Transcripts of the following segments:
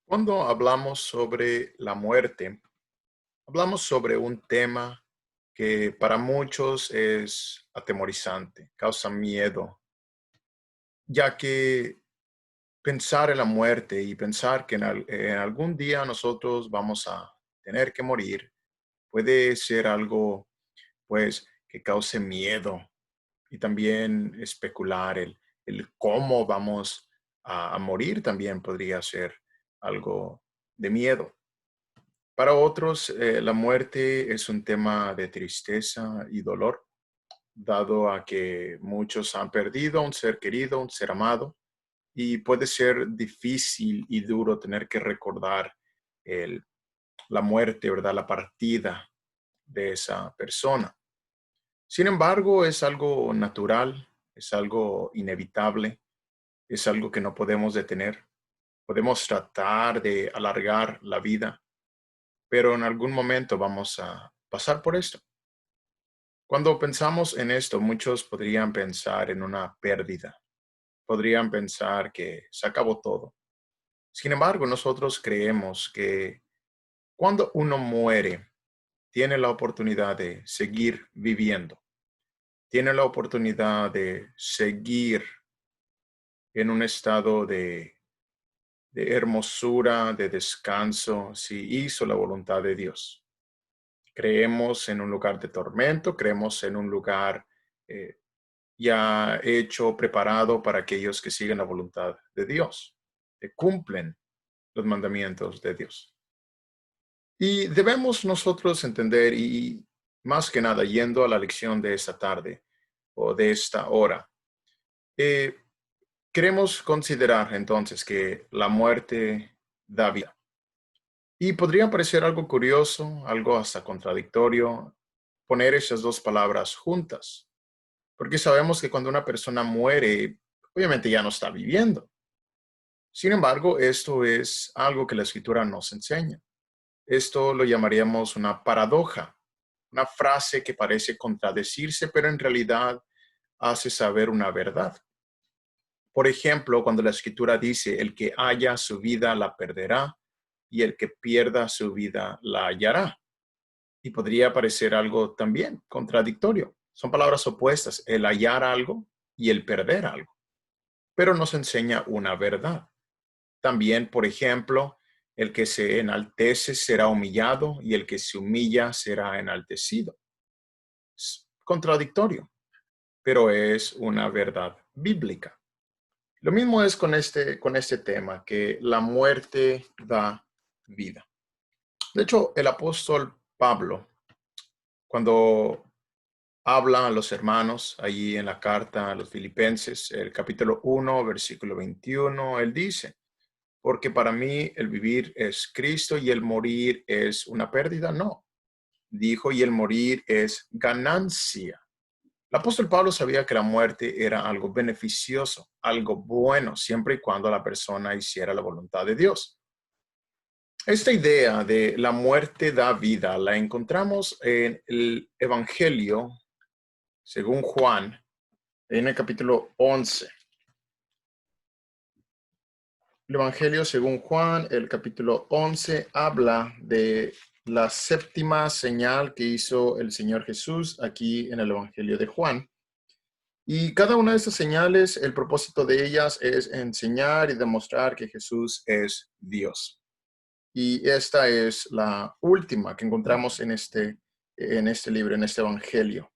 Cuando hablamos sobre la muerte, hablamos sobre un tema que para muchos es atemorizante, causa miedo, ya que pensar en la muerte y pensar que en algún día nosotros vamos a tener que morir puede ser algo, pues, que cause miedo y también especular el cómo vamos a morir también podría ser algo de miedo. Para otros, la muerte es un tema de tristeza y dolor, dado a que muchos han perdido a un ser querido, un ser amado, y puede ser difícil y duro tener que recordar el- la muerte, ¿verdad? La partida de esa persona. Sin embargo, es algo natural, es algo inevitable, es algo que no podemos detener. Podemos tratar de alargar la vida, pero en algún momento vamos a pasar por esto. Cuando pensamos en esto, muchos podrían pensar en una pérdida, podrían pensar que se acabó todo. Sin embargo, nosotros creemos que cuando uno muere, tiene la oportunidad de seguir viviendo, tiene la oportunidad de seguir en un estado de hermosura, de descanso, si hizo la voluntad de Dios. Creemos en un lugar de tormento, creemos en un lugar eh, ya hecho, preparado para aquellos que siguen la voluntad de Dios, que cumplen los mandamientos de Dios. Y debemos nosotros entender, y más que nada, yendo a la lección de esta tarde o de esta hora, eh, queremos considerar entonces que la muerte da vida. Y podría parecer algo curioso, algo hasta contradictorio, poner esas dos palabras juntas, porque sabemos que cuando una persona muere, obviamente ya no está viviendo. Sin embargo, esto es algo que la escritura nos enseña. Esto lo llamaríamos una paradoja, una frase que parece contradecirse, pero en realidad hace saber una verdad. Por ejemplo, cuando la escritura dice, el que haya su vida la perderá y el que pierda su vida la hallará. Y podría parecer algo también contradictorio. Son palabras opuestas, el hallar algo y el perder algo, pero nos enseña una verdad. También, por ejemplo, el que se enaltece será humillado y el que se humilla será enaltecido. Es contradictorio, pero es una verdad bíblica. Lo mismo es con este tema, que la muerte da vida. De hecho, el apóstol Pablo, cuando habla a los hermanos allí en la carta a los Filipenses, el capítulo 1, versículo 21, él dice, porque para mí el vivir es Cristo y el morir es una pérdida. No, dijo, y el morir es ganancia. El apóstol Pablo sabía que la muerte era algo beneficioso, algo bueno, siempre y cuando la persona hiciera la voluntad de Dios. Esta idea de la muerte da vida la encontramos en el Evangelio según Juan, en el capítulo 11. El Evangelio según Juan, el capítulo 11, habla de la séptima señal que hizo el Señor Jesús aquí en el Evangelio de Juan. Y cada una de estas señales, el propósito de ellas es enseñar y demostrar que Jesús es Dios. Y esta es la última que encontramos en este libro, en este Evangelio.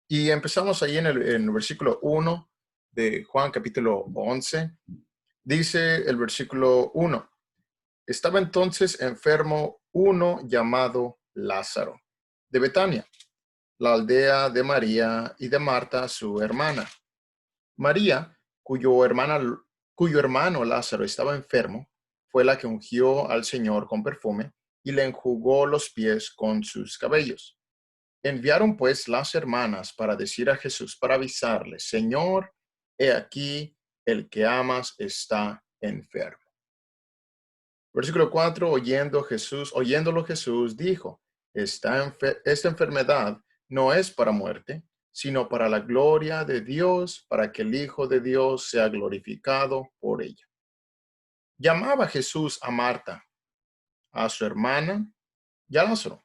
Y empezamos ahí en el versículo 1 de Juan capítulo 11. Dice el versículo 1. Estaba entonces enfermo uno llamado Lázaro, de Betania, la aldea de María y de Marta, su hermana. María, cuyo hermano Lázaro estaba enfermo, fue la que ungió al Señor con perfume y le enjugó los pies con sus cabellos. Enviaron pues las hermanas para decir a Jesús, para avisarle, Señor, he aquí, el que amas está enfermo. Versículo 4, oyéndolo Jesús dijo, esta enfermedad no es para muerte, sino para la gloria de Dios, para que el Hijo de Dios sea glorificado por ella. Llamaba Jesús a Marta, a su hermana y a Lázaro.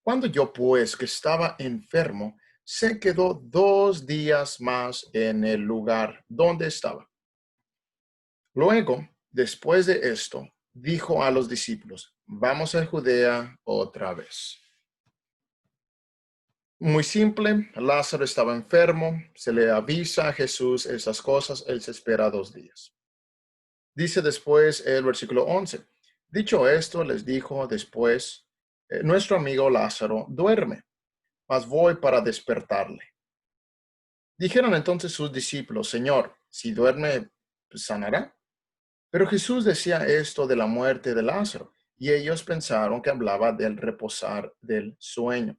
Cuando yo, pues, que estaba enfermo, se quedó 2 días más en el lugar donde estaba. Luego, después de esto, dijo a los discípulos, vamos a Judea otra vez. Muy simple, Lázaro estaba enfermo, se le avisa a Jesús esas cosas, él se espera 2 días. Dice después el versículo 11, dicho esto, les dijo después, nuestro amigo Lázaro duerme, mas voy para despertarle. Dijeron entonces sus discípulos, Señor, si duerme, pues, sanará. Pero Jesús decía esto de la muerte de Lázaro, y ellos pensaron que hablaba del reposar del sueño.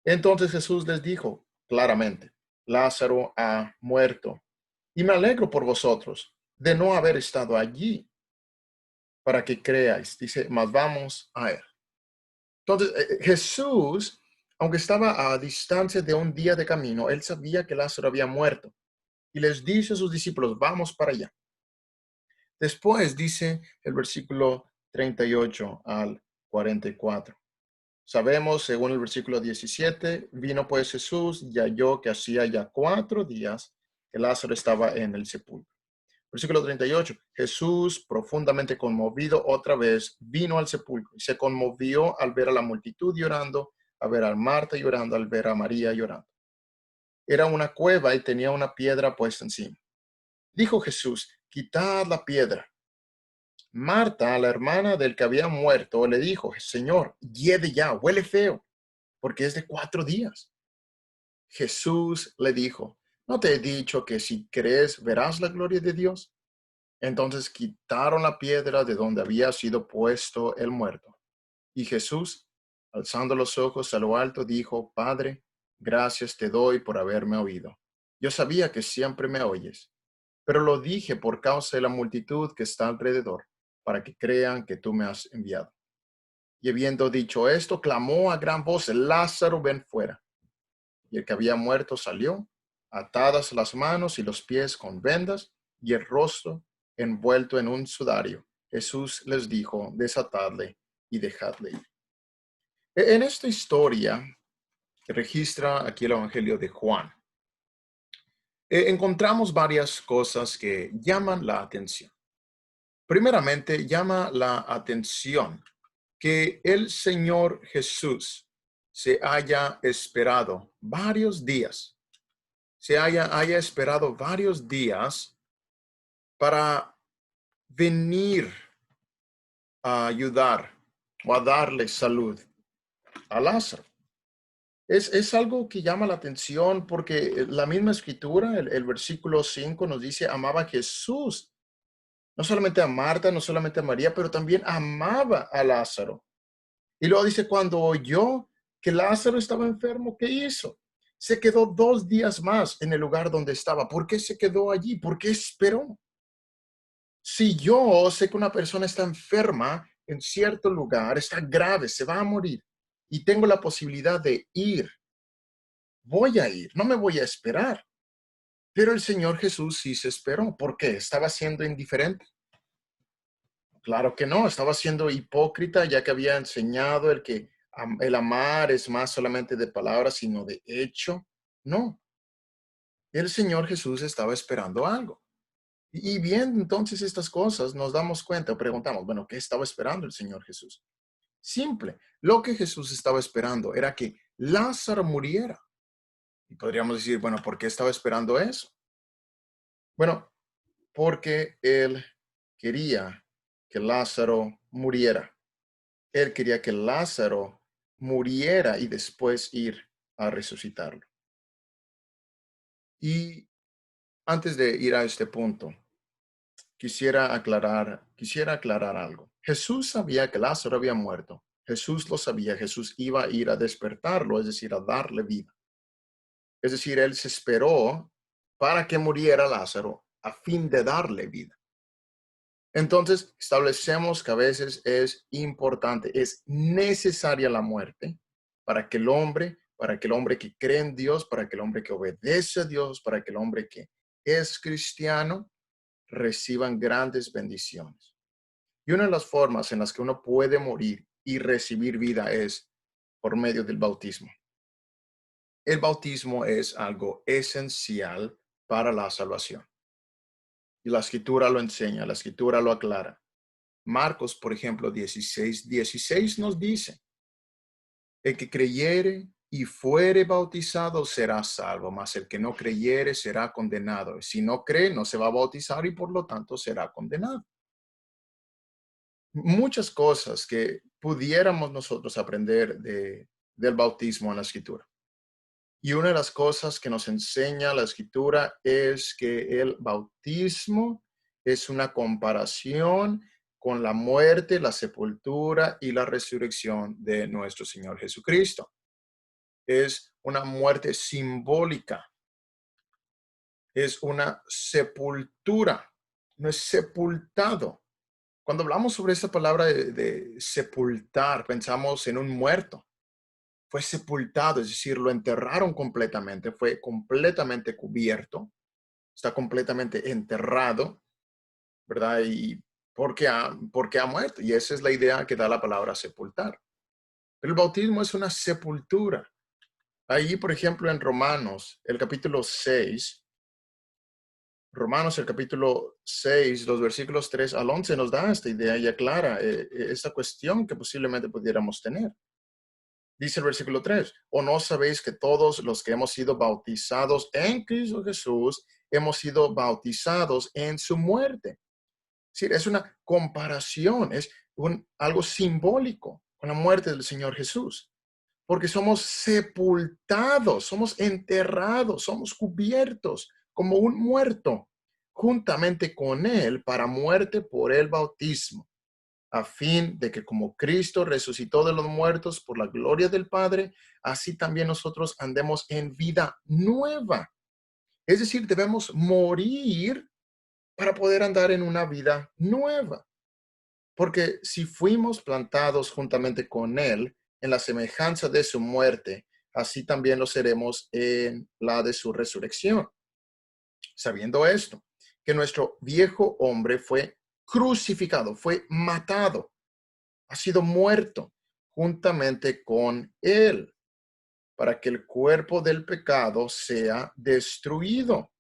Entonces Jesús les dijo claramente, Lázaro ha muerto, y me alegro por vosotros de no haber estado allí para que creáis. Dice, mas vamos a él. Entonces Jesús, aunque estaba a distancia de un día de camino, él sabía que Lázaro había muerto, y les dice a sus discípulos, vamos para allá. Después dice el versículo 38 al 44. Sabemos, según el versículo 17, vino pues Jesús y halló que hacía ya 4 días que Lázaro estaba en el sepulcro. Versículo 38. Jesús, profundamente conmovido otra vez, vino al sepulcro y se conmovió al ver a la multitud llorando, a ver a Marta llorando, al ver a María llorando. Era una cueva y tenía una piedra puesta encima. Dijo Jesús, quitad la piedra. Marta, la hermana del que había muerto, le dijo, Señor, hiede ya, huele feo, porque es de 4 días. Jesús le dijo, ¿no te he dicho que si crees verás la gloria de Dios? Entonces quitaron la piedra de donde había sido puesto el muerto. Y Jesús, alzando los ojos a lo alto, dijo, Padre, gracias te doy por haberme oído. Yo sabía que siempre me oyes, pero lo dije por causa de la multitud que está alrededor, para que crean que tú me has enviado. Y habiendo dicho esto, clamó a gran voz, Lázaro, ven fuera. Y el que había muerto salió, atadas las manos y los pies con vendas, y el rostro envuelto en un sudario. Jesús les dijo, desatadle y dejadle ir. En esta historia que registra aquí el Evangelio de Juan, encontramos varias cosas que llaman la atención. Primeramente, llama la atención que el Señor Jesús se haya esperado varios días, haya esperado varios días para venir a ayudar o a darle salud a Lázaro. Es algo que llama la atención porque la misma escritura, el versículo 5 nos dice, amaba a Jesús, no solamente a Marta, no solamente a María, pero también amaba a Lázaro. Y luego dice, cuando oyó que Lázaro estaba enfermo, ¿qué hizo? Se quedó 2 días más en el lugar donde estaba. ¿Por qué se quedó allí? ¿Por qué esperó? Si yo sé que una persona está enferma en cierto lugar, está grave, se va a morir, y tengo la posibilidad de ir, voy a ir, no me voy a esperar. Pero el Señor Jesús sí se esperó. ¿Por qué? ¿Estaba siendo indiferente? Claro que no, estaba siendo hipócrita, ya que había enseñado el que el amar es más solamente de palabras, sino de hecho. No, el Señor Jesús estaba esperando algo. Y viendo entonces estas cosas, nos damos cuenta, preguntamos, bueno, ¿qué estaba esperando el Señor Jesús? Simple, lo que Jesús estaba esperando era que Lázaro muriera. Y podríamos decir, bueno, ¿por qué estaba esperando eso? Bueno, porque él quería que Lázaro muriera. Él quería que Lázaro muriera y después ir a resucitarlo. Y antes de ir a este punto, quisiera aclarar algo. Jesús sabía que Lázaro había muerto. Jesús lo sabía. Jesús iba a ir a despertarlo, es decir, a darle vida. Es decir, él se esperó para que muriera Lázaro a fin de darle vida. Entonces, establecemos que a veces es importante, es necesaria la muerte para que el hombre que cree en Dios, para que el hombre que obedece a Dios, para que el hombre que es cristiano, reciban grandes bendiciones. Y una de las formas en las que uno puede morir y recibir vida es por medio del bautismo. El bautismo es algo esencial para la salvación. Y la escritura lo enseña, la escritura lo aclara. Marcos, por ejemplo, 16:16 nos dice, el que creyere y fuere bautizado será salvo, mas el que no creyere será condenado. Si no cree, no se va a bautizar y por lo tanto será condenado. Muchas cosas que pudiéramos nosotros aprender del bautismo en la escritura. Y una de las cosas que nos enseña la escritura es que el bautismo es una comparación con la muerte, la sepultura y la resurrección de nuestro Señor Jesucristo. Es una muerte simbólica, es una sepultura, no es sepultado. Cuando hablamos sobre esa palabra de sepultar, pensamos en un muerto. Fue sepultado, es decir, lo enterraron completamente, fue completamente cubierto, está completamente enterrado, ¿verdad? Y porque ha muerto. Y esa es la idea que da la palabra sepultar. Pero el bautismo es una sepultura. Ahí, por ejemplo, en Romanos, el capítulo 6, Romanos, el capítulo 6, los versículos 3 al 11 nos da esta idea y aclara esta cuestión que posiblemente pudiéramos tener. Dice el versículo 3, ¿o no sabéis que todos los que hemos sido bautizados en Cristo Jesús, hemos sido bautizados en su muerte? Es decir, es una comparación, es algo simbólico con la muerte del Señor Jesús, porque somos sepultados, somos enterrados, somos cubiertos como un muerto, juntamente con Él para muerte por el bautismo, a fin de que como Cristo resucitó de los muertos por la gloria del Padre, así también nosotros andemos en vida nueva. Es decir, debemos morir para poder andar en una vida nueva. Porque si fuimos plantados juntamente con Él en la semejanza de su muerte, así también lo seremos en la de su resurrección. Sabiendo esto, que nuestro viejo hombre fue crucificado, fue matado, ha sido muerto juntamente con Él, para que el cuerpo del pecado sea destruido,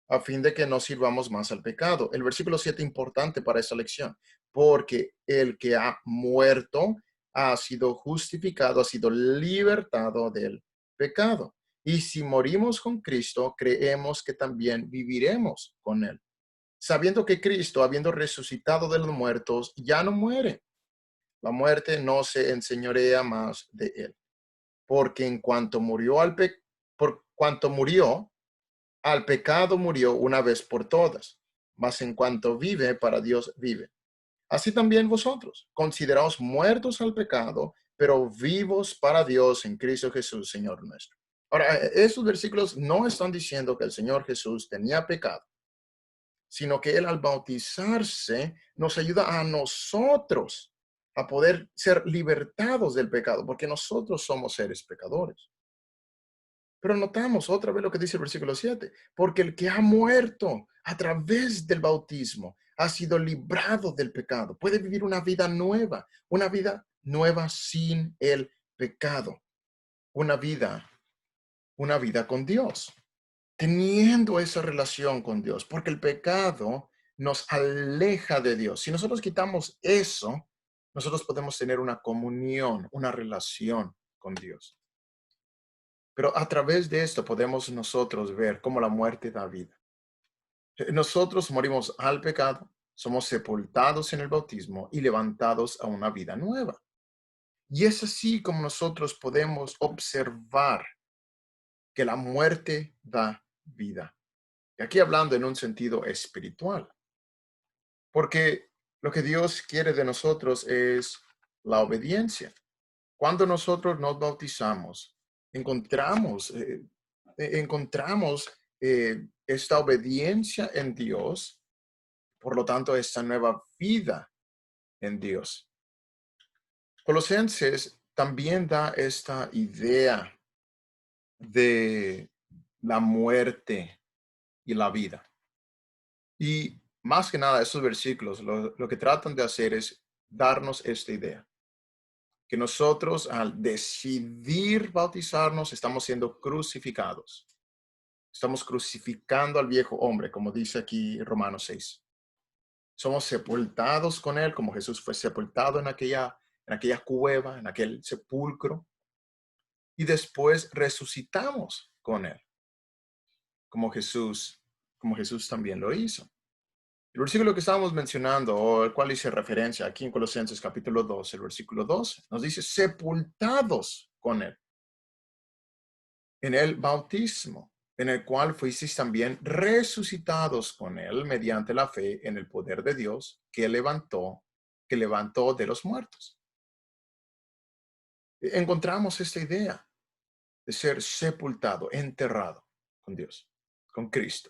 a fin de que no sirvamos más al pecado. El versículo 7 importante para esa lección, porque el que ha muerto ha sido justificado, ha sido libertado del pecado. Y si morimos con Cristo, creemos que también viviremos con Él, sabiendo que Cristo, habiendo resucitado de los muertos, ya no muere. La muerte no se enseñorea más de Él, porque en cuanto murió por cuanto murió, al pecado murió una vez por todas, mas en cuanto vive, para Dios vive. Así también vosotros, consideraos muertos al pecado, pero vivos para Dios en Cristo Jesús, Señor nuestro. Ahora, estos versículos no están diciendo que el Señor Jesús tenía pecado, sino que Él al bautizarse nos ayuda a nosotros a poder ser libertados del pecado, porque nosotros somos seres pecadores. Pero notamos otra vez lo que dice el versículo 7, porque el que ha muerto a través del bautismo ha sido librado del pecado, puede vivir una vida nueva sin el pecado, una vida, una vida con Dios, teniendo esa relación con Dios, porque el pecado nos aleja de Dios. Si nosotros quitamos eso, nosotros podemos tener una comunión, una relación con Dios. Pero a través de esto podemos nosotros ver cómo la muerte da vida. Nosotros morimos al pecado, somos sepultados en el bautismo y levantados a una vida nueva. Y es así como nosotros podemos observar que la muerte da vida. Y aquí hablando en un sentido espiritual, porque lo que Dios quiere de nosotros es la obediencia. Cuando nosotros nos bautizamos, encontramos esta obediencia en Dios, por lo tanto, esta nueva vida en Dios. Colosenses también da esta idea de la muerte y la vida. Y más que nada, estos versículos lo que tratan de hacer es darnos esta idea, que nosotros al decidir bautizarnos estamos siendo crucificados. Estamos crucificando al viejo hombre, como dice aquí Romanos 6. Somos sepultados con él, como Jesús fue sepultado en aquella cueva, en aquel sepulcro, y después resucitamos con él, como Jesús, como Jesús también lo hizo. El versículo que estábamos mencionando, o el cual hice referencia aquí en Colosenses capítulo 2, el versículo 12, nos dice sepultados con él en el bautismo, en el cual fuisteis también resucitados con él mediante la fe en el poder de Dios que levantó de los muertos. Encontramos esta idea de ser sepultado, enterrado con Dios, con Cristo.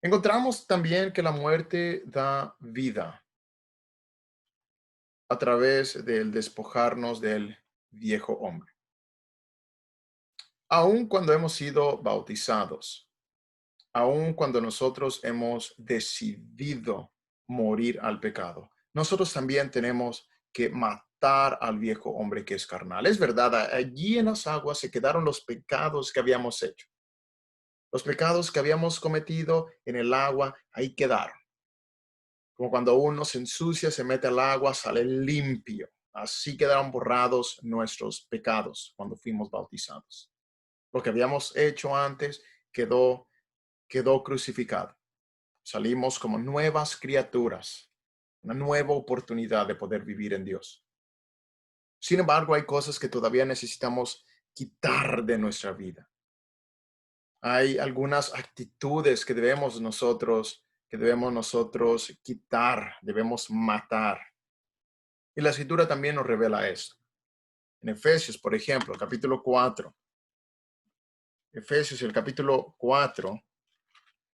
Encontramos también que la muerte da vida a través del despojarnos del viejo hombre. Aun cuando hemos sido bautizados, aun cuando nosotros hemos decidido morir al pecado, nosotros también tenemos que matar al viejo hombre que es carnal. Es verdad, allí en las aguas se quedaron los pecados que habíamos hecho. Los pecados que habíamos cometido en el agua, ahí quedaron. Como cuando uno se ensucia, se mete al agua, sale limpio. Así quedaron borrados nuestros pecados cuando fuimos bautizados. Lo que habíamos hecho antes quedó crucificado. Salimos como nuevas criaturas, una nueva oportunidad de poder vivir en Dios. Sin embargo, hay cosas que todavía necesitamos quitar de nuestra vida. Hay algunas actitudes que debemos nosotros quitar, debemos matar. Y la escritura también nos revela esto. En Efesios, por ejemplo, capítulo 4. Efesios, el capítulo 4,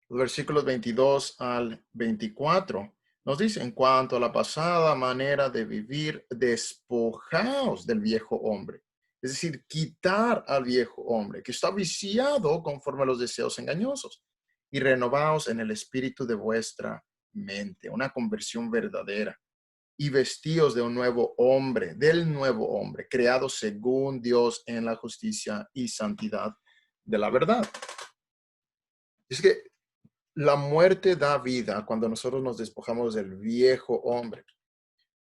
los versículos 22 al 24, nos dice, en cuanto a la pasada manera de vivir, despojaos del viejo hombre. Es decir, quitar al viejo hombre que está viciado conforme a los deseos engañosos y renovaos en el espíritu de vuestra mente, una conversión verdadera y vestíos de un nuevo hombre, del nuevo hombre, creado según Dios en la justicia y santidad de la verdad. Es que la muerte da vida cuando nosotros nos despojamos del viejo hombre.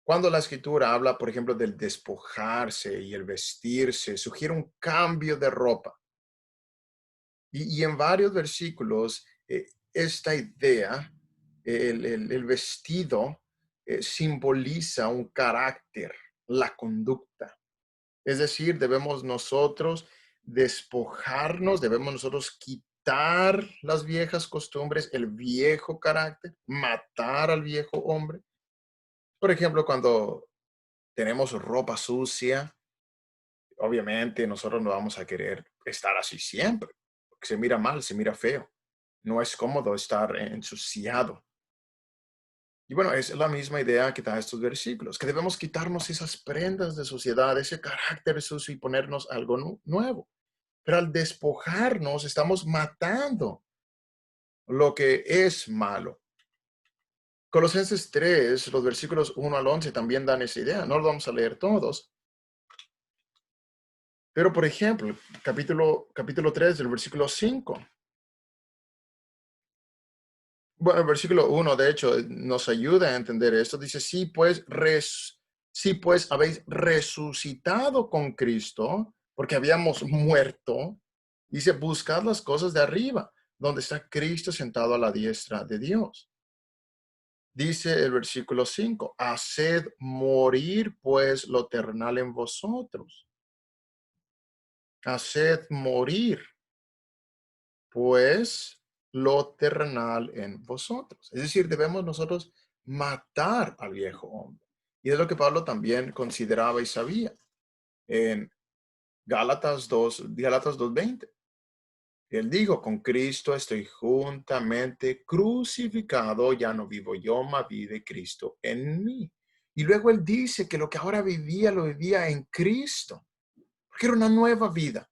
Cuando la escritura habla, por ejemplo, del despojarse y el vestirse, sugiere un cambio de ropa. Y en varios versículos, esta idea, el vestido, simboliza un carácter, la conducta. Es decir, debemos nosotros despojarnos, debemos nosotros quitar las viejas costumbres, el viejo carácter, matar al viejo hombre. Por ejemplo, cuando tenemos ropa sucia, obviamente nosotros no vamos a querer estar así siempre, porque se mira mal, se mira feo. No es cómodo estar ensuciado. Y bueno, es la misma idea que da estos versículos, que debemos quitarnos esas prendas de suciedad, ese carácter sucio y ponernos algo nuevo. Pero al despojarnos, estamos matando lo que es malo. Colosenses 3, los versículos 1 al 11 también dan esa idea. No lo vamos a leer todos. Pero, por ejemplo, capítulo 3 del versículo 5. Bueno, el versículo 1, de hecho, nos ayuda a entender esto. Dice, sí, pues habéis resucitado con Cristo, porque habíamos muerto. Dice, buscad las cosas de arriba, donde está Cristo sentado a la diestra de Dios. Dice el versículo 5, haced morir pues lo terrenal en vosotros. Haced morir pues lo terrenal en vosotros. Es decir, debemos nosotros matar al viejo hombre. Y es lo que Pablo también consideraba y sabía en Gálatas 2:20. Él dijo, con Cristo estoy juntamente crucificado, ya no vivo yo, mas vive Cristo en mí. Y luego él dice que lo que ahora vivía, lo vivía en Cristo, porque era una nueva vida,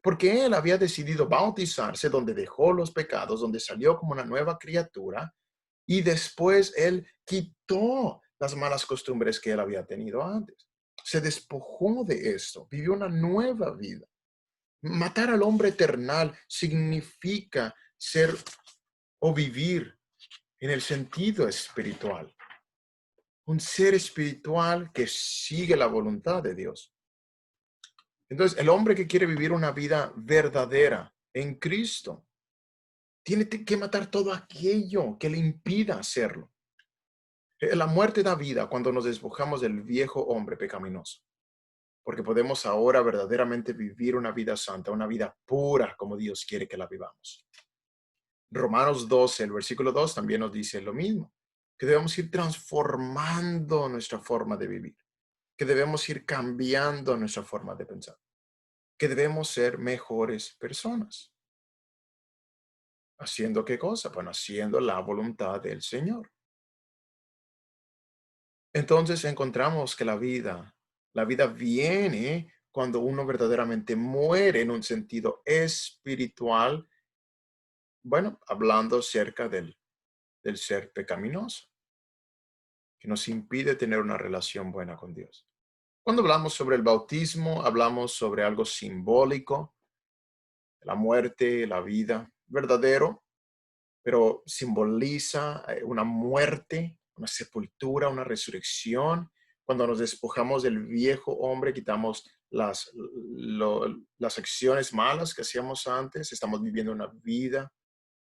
porque él había decidido bautizarse, donde dejó los pecados, donde salió como una nueva criatura, Y después él quitó las malas costumbres que él había tenido antes. Se despojó de esto, vivió una nueva vida. Matar al hombre eternal significa ser o vivir en el sentido espiritual. Un ser espiritual que sigue la voluntad de Dios. Entonces, el hombre que quiere vivir una vida verdadera en Cristo, tiene que matar todo aquello que le impida hacerlo. La muerte da vida cuando nos despojamos del viejo hombre pecaminoso, porque podemos ahora verdaderamente vivir una vida santa, una vida pura como Dios quiere que la vivamos. Romanos 12, el versículo 2 también nos dice lo mismo, que debemos ir transformando nuestra forma de vivir, que debemos ir cambiando nuestra forma de pensar, que debemos ser mejores personas. ¿Haciendo qué cosa? Bueno, haciendo la voluntad del Señor. Entonces encontramos que la vida viene cuando uno verdaderamente muere en un sentido espiritual, bueno, hablando acerca del ser pecaminoso, que nos impide tener una relación buena con Dios. Cuando hablamos sobre el bautismo, hablamos sobre algo simbólico, la muerte, la vida, verdadero, pero simboliza una muerte, una sepultura, una resurrección. Cuando nos despojamos del viejo hombre, quitamos las acciones malas que hacíamos antes, estamos viviendo una vida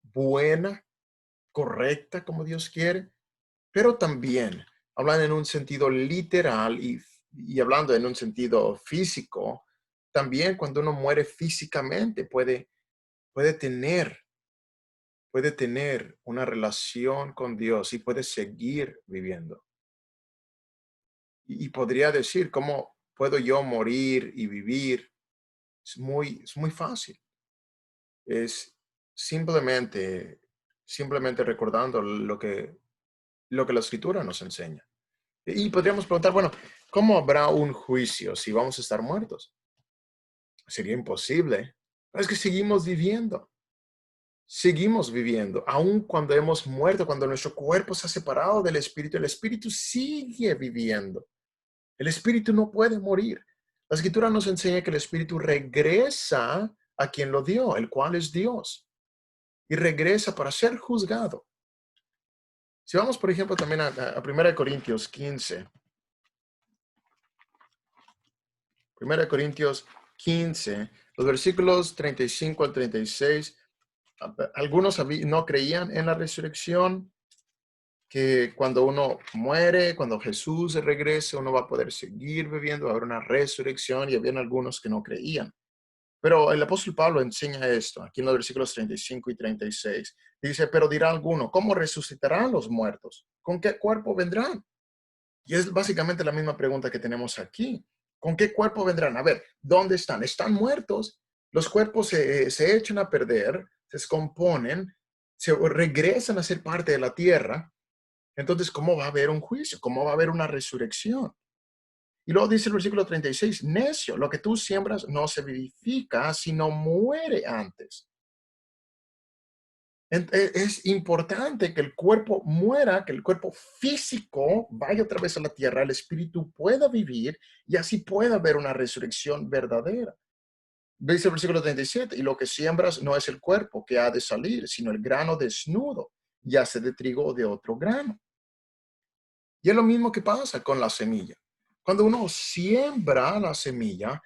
buena, correcta, como Dios quiere, pero también, hablando en un sentido literal y hablando en un sentido físico, también cuando uno muere físicamente puede tener puede tener una relación con Dios y puede seguir viviendo. Y podría decir, ¿cómo puedo yo morir y vivir? Es muy fácil. Es simplemente recordando lo que la Escritura nos enseña. Y podríamos preguntar, bueno, ¿cómo habrá un juicio si vamos a estar muertos? Sería imposible. Pero es que seguimos viviendo, aun cuando hemos muerto, cuando nuestro cuerpo se ha separado del espíritu, el espíritu sigue viviendo. El espíritu no puede morir. La escritura nos enseña que el espíritu regresa a quien lo dio, el cual es Dios, y regresa para ser juzgado. Si vamos, por ejemplo, también a 1 Corintios 15, 1 Corintios 15, los versículos 35 al 36, algunos no creían en la resurrección, que cuando uno muere, cuando Jesús regrese, uno va a poder seguir viviendo, va a haber una resurrección, y habían algunos que no creían. Pero el apóstol Pablo enseña esto, aquí en los versículos 35 y 36. Dice, pero dirá alguno, ¿cómo resucitarán los muertos? ¿Con qué cuerpo vendrán? Y es básicamente la misma pregunta que tenemos aquí. ¿Con qué cuerpo vendrán? A ver, ¿dónde están? Están muertos. Los cuerpos se echan a perder, se descomponen, se regresan a ser parte de la tierra. Entonces, ¿cómo va a haber un juicio? ¿Cómo va a haber una resurrección? Y luego dice el versículo 36, necio, lo que tú siembras no se vivifica, sino muere antes. Es importante que el cuerpo muera, que el cuerpo físico vaya otra vez a la tierra, el espíritu pueda vivir y así pueda haber una resurrección verdadera. Dice el versículo 37, y lo que siembras no es el cuerpo que ha de salir, sino el grano desnudo, ya sea de trigo o de otro grano. Y es lo mismo que pasa con la semilla. Cuando uno siembra la semilla,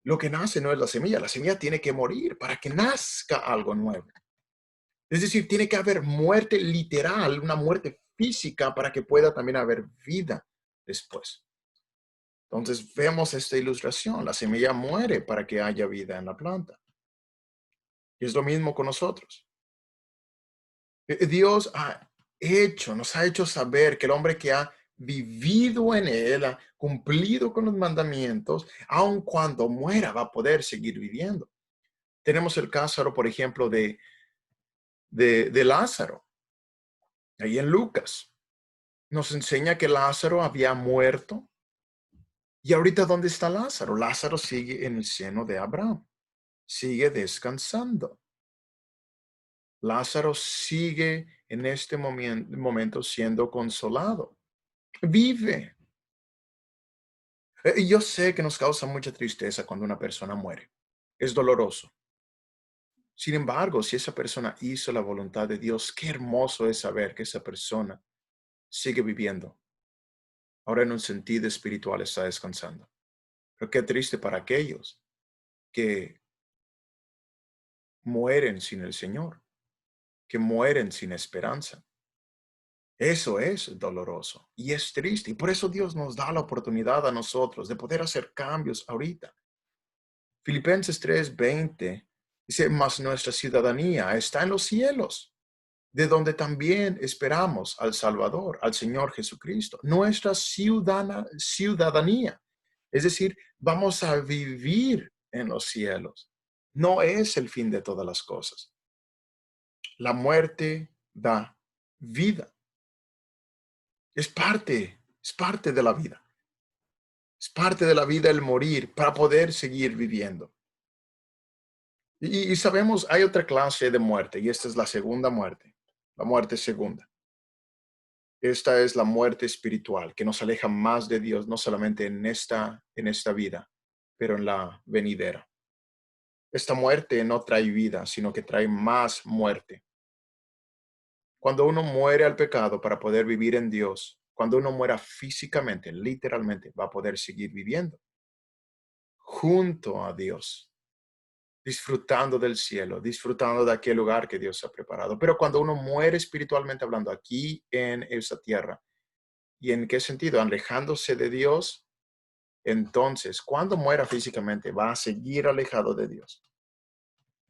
lo que nace no es la semilla tiene que morir para que nazca algo nuevo. Es decir, tiene que haber muerte literal, una muerte física para que pueda también haber vida después. Entonces vemos esta ilustración, la semilla muere para que haya vida en la planta. Y es lo mismo con nosotros. Dios nos ha hecho saber que el hombre que ha vivido en él, ha cumplido con los mandamientos, aun cuando muera va a poder seguir viviendo. Tenemos el caso, por ejemplo, de Lázaro, ahí en Lucas. Nos enseña que Lázaro había muerto. ¿Y ahorita dónde está Lázaro? Lázaro sigue en el seno de Abraham, sigue descansando. Lázaro sigue en este momento siendo consolado. Vive. Y yo sé que nos causa mucha tristeza cuando una persona muere. Es doloroso. Sin embargo, si esa persona hizo la voluntad de Dios, qué hermoso es saber que esa persona sigue viviendo. Ahora en un sentido espiritual está descansando. Pero qué triste para aquellos que mueren sin el Señor, que mueren sin esperanza. Eso es doloroso y es triste. Y por eso Dios nos da la oportunidad a nosotros de poder hacer cambios ahorita. Filipenses 3:20 dice, mas nuestra ciudadanía está en los cielos, de donde también esperamos al Salvador, al Señor Jesucristo. Nuestra ciudadanía, es decir, vamos a vivir en los cielos. No es el fin de todas las cosas. La muerte da vida. Es parte de la vida. Es parte de la vida el morir para poder seguir viviendo. Y sabemos, hay otra clase de muerte y esta es la segunda muerte, la muerte segunda. Esta es la muerte espiritual que nos aleja más de Dios, no solamente en esta vida, pero en la venidera. Esta muerte no trae vida, sino que trae más muerte. Cuando uno muere al pecado para poder vivir en Dios, cuando uno muera físicamente, literalmente, va a poder seguir viviendo junto a Dios, disfrutando del cielo, disfrutando de aquel lugar que Dios ha preparado. Pero cuando uno muere espiritualmente hablando aquí en esta tierra, ¿y en qué sentido? Alejándose de Dios, entonces, cuando muera físicamente, va a seguir alejado de Dios.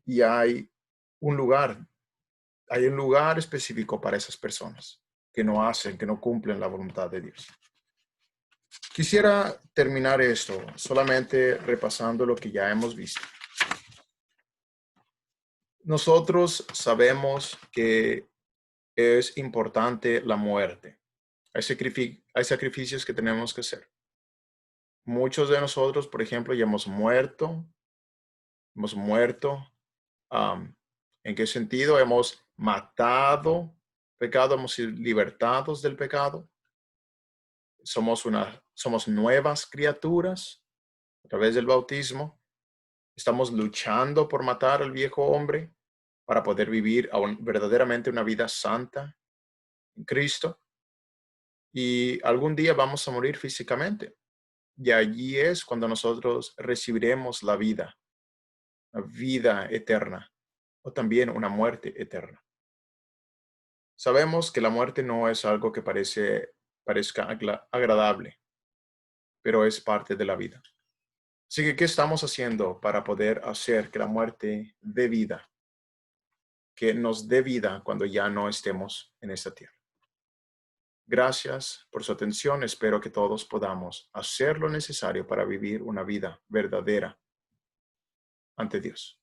Y hay un lugar específico para esas personas que no hacen, que no cumplen la voluntad de Dios. Quisiera terminar esto solamente repasando lo que ya hemos visto. Nosotros sabemos que es importante la muerte. Hay sacrificios que tenemos que hacer. Muchos de nosotros, por ejemplo, ya hemos muerto. Hemos muerto. Um, ¿En qué sentido? Hemos matado pecado, hemos sido libertados del pecado. Somos nuevas criaturas a través del bautismo. Estamos luchando por matar al viejo hombre para poder vivir verdaderamente una vida santa en Cristo. Y algún día vamos a morir físicamente. Y allí es cuando nosotros recibiremos la vida eterna, o también una muerte eterna. Sabemos que la muerte no es algo que parezca agradable, pero es parte de la vida. Así que, ¿qué estamos haciendo para poder hacer que la muerte dé vida, que nos dé vida cuando ya no estemos en esta tierra? Gracias por su atención. Espero que todos podamos hacer lo necesario para vivir una vida verdadera ante Dios.